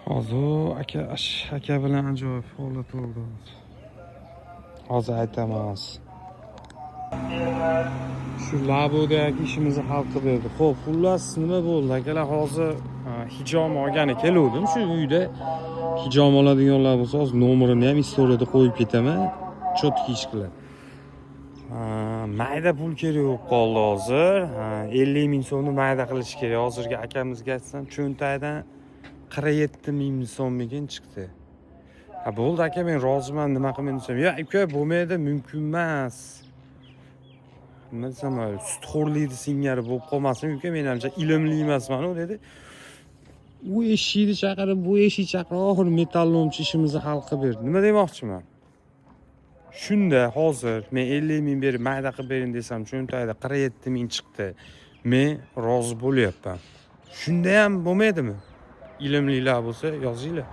Hozir aka bilan ajoyib holat bo'ldi. Hozir aytamiz. Shu labodagi ishimizni hal qilib berdi. Xo'p, xullas nima bo'ldi? Akalar hozir hijom olgani keluvdim. Shu uyda hijom oladiganlar bo'lsa, hozir nomerini ham istoriyada qo'yib ketaman. Cho'tki ish qiladi. Mayda pul kerak bo'lib qoldi hozir. 50 ming so'mni mayda qilish kerak. Hozirgi akamizga aytsam, cho'ntagdan 47 ming so'mmikin chiqdi. Bo'ldi aka, men roziman, nima qilmayman desam, "Yo'q, uka, bo'lmaydi, mumkin emas." Nima desam, sutxo'rlikni singari bo'lib qolmasin, uka, men hamcha ilmli emasman-ku dedi. U eshikni chaqirib, bu eshik chaqirib, oxir metallomchi ishimizni hal qilib berdi. Nima demoqchiman? Shunda hozir men 50 ming berib mayda qilib bering desam, cho'ntagida 47 ming chiqdi. Men rozi bo'lyapman. Shunda ham bo'lmaydimi? Ilmlilar bo'lsa yozinglar.